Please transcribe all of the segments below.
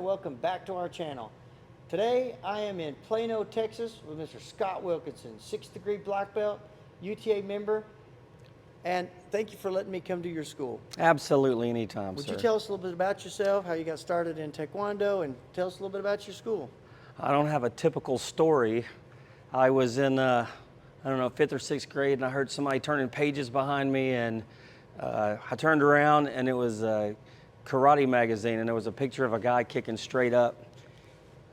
welcome back to our channel. Today I am in Plano, Texas with Mr. Scott Wilkinson, 6th degree black belt, UTA member, and thank you for letting me come to your school. Absolutely, anytime, Would sir. you tell us a little bit about yourself, how you got started in Taekwondo, and tell us a little bit about your school? I don't have a typical story. I was in, I don't know, 5th or 6th grade, and I heard somebody turning pages behind me, and I turned around, and it was a karate magazine, and there was a picture of a guy kicking straight up.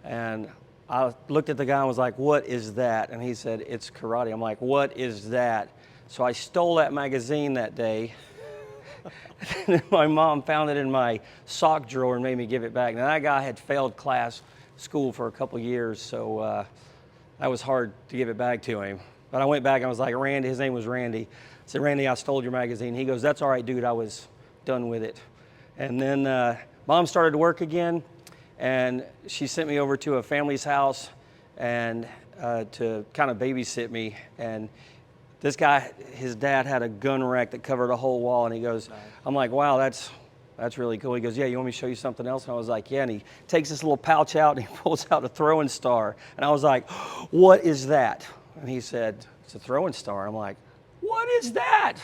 And I looked at the guy and was like, "What is that?" And he said, "It's karate." I'm like, "What is that?" So I stole that magazine that day. My mom found it in my sock drawer and made me give it back. Now that guy had failed school for a couple years, so that was hard to give it back to him. But I went back and I was like, "Randy," his name was Randy. I said, "Randy, I stole your magazine." He goes, "That's all right, dude, I was done with it." And then Mom started to work again, and she sent me over to a family's house and to kind of babysit me. And this guy, his dad had a gun rack that covered a whole wall, and he goes, Nice. I'm like, "Wow, that's really cool." He goes, "Yeah, you want me to show you something else?" And I was like, "Yeah." And he takes this little pouch out and he pulls out a throwing star. And I was like, "What is that?" And he said, "It's a throwing star." I'm like, "What is that?"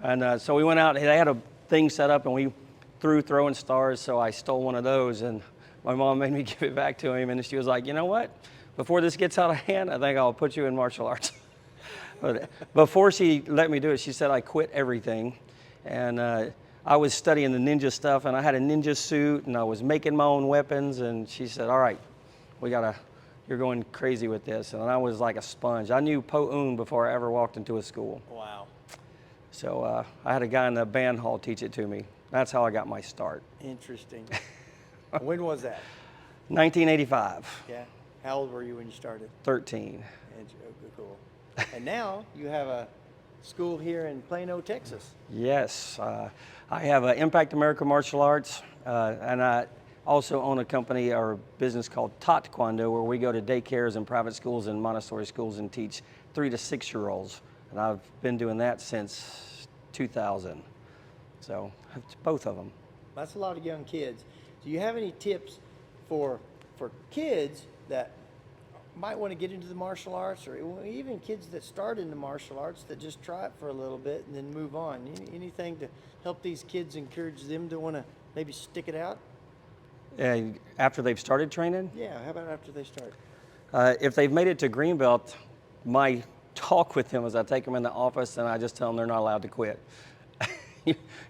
And so we went out, they had a thing set up, and we threw throwing stars, so I stole one of those, and my mom made me give it back to him, and she was like, "You know what? Before this gets out of hand, I think I'll put you in martial arts." But before she let me do it, she said I quit everything, and I was studying the ninja stuff, and I had a ninja suit, and I was making my own weapons, and she said, "All right, you're going crazy with this." And I was like a sponge. I knew Po-Un before I ever walked into a school. Wow. So I had a guy in the band hall teach it to me. That's how I got my start. Interesting. When was that? 1985, Yeah. How old were you when you started? 13. Cool. And now you have a school here in Plano, Texas. Yes, I have Impact America Martial Arts, and I also own a company or business called Taekwondo, where we go to daycares and private schools and Montessori schools and teach 3 to 6-year-olds. And I've been doing that since 2000. So both of them. That's a lot of young kids. Do you have any tips for kids that might want to get into the martial arts, or even kids that start in the martial arts that just try it for a little bit and then move on? Anything to help these kids, encourage them to want to maybe stick it out? After they've started training? Yeah, how about after they start? If they've made it to Greenbelt, my talk with them is I take them in the office and I just tell them they're not allowed to quit.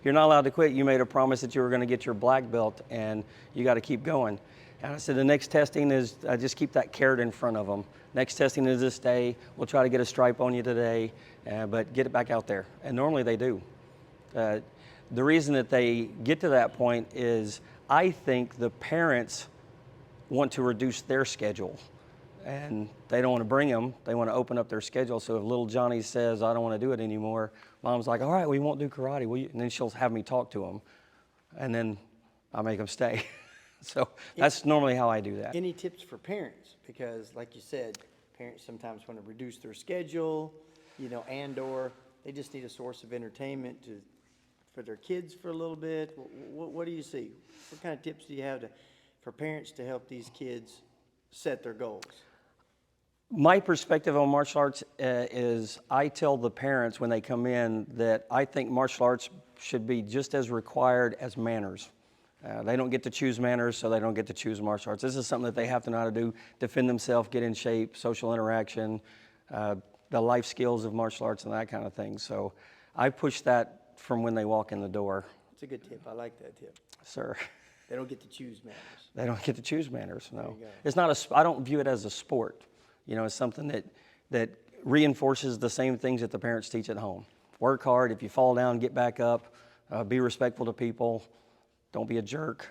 You're not allowed to quit. You made a promise that you were going to get your black belt, and you got to keep going. And I said, the next testing is, just keep that carrot in front of them. Next testing is this day. We'll try to get a stripe on you today, but get it back out there. And normally they do. The reason that they get to that point is I think the parents want to reduce their schedule, and they don't want to bring them. They want to open up their schedule. So if little Johnny says, "I don't want to do it anymore," Mom's like, "All right, we won't do karate." And then she'll have me talk to them, and then I make them stay. So that's normally how I do that. Any tips for parents? Because like you said, parents sometimes want to reduce their schedule, and/or they just need a source of entertainment for their kids for a little bit. What do you see? What kind of tips do you have for parents to help these kids set their goals? My perspective on martial arts is I tell the parents when they come in that I think martial arts should be just as required as manners. They don't get to choose manners, so they don't get to choose martial arts. This is something that they have to know how to do: defend themselves, get in shape, social interaction, the life skills of martial arts, and that kind of thing. So I push that from when they walk in the door. It's a good tip. I like that tip. Sir. They don't get to choose manners. They don't get to choose manners, no. There you go. It's not I don't view it as a sport. It's something that reinforces the same things that the parents teach at home. Work hard. If you fall down, get back up. Be respectful to people. Don't be a jerk,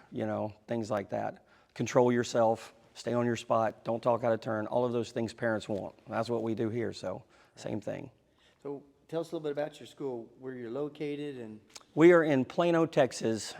things like that. Control yourself. Stay on your spot. Don't talk out of turn. All of those things parents want. That's what we do here, so same thing. So tell us a little bit about your school, where you're located. And We are in Plano, Texas.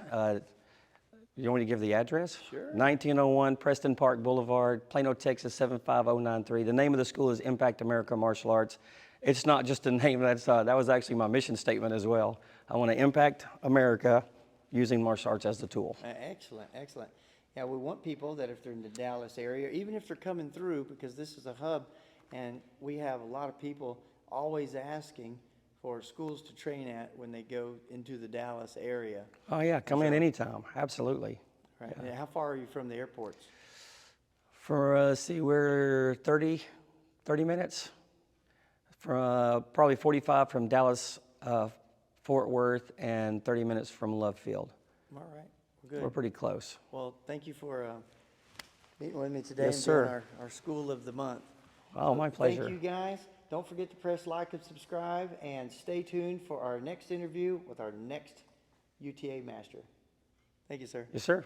You want me to give the address? Sure. 1901 Preston Park Boulevard, Plano, Texas 75093. The name of the school is Impact America Martial Arts. It's not just a name. That was actually my mission statement as well. I want to impact America using martial arts as the tool. excellent, excellent. Yeah, we want people that if they're in the Dallas area, even if they're coming through, because this is a hub, and we have a lot of people always asking for schools to train at when they go into the Dallas area. Oh yeah, come in anytime. Absolutely. Right. And how far are you from the airports? See, we're 30 minutes. From probably 45 from Dallas, Fort Worth, and 30 minutes from Love Field. All right. Good. We're pretty close. Well, thank you for meeting with me today Yes, and sir. doing our School of the Month. Oh, my pleasure. Thank you, guys. Don't forget to press like and subscribe, and stay tuned for our next interview with our next UTA master. Thank you, sir. Yes, sir.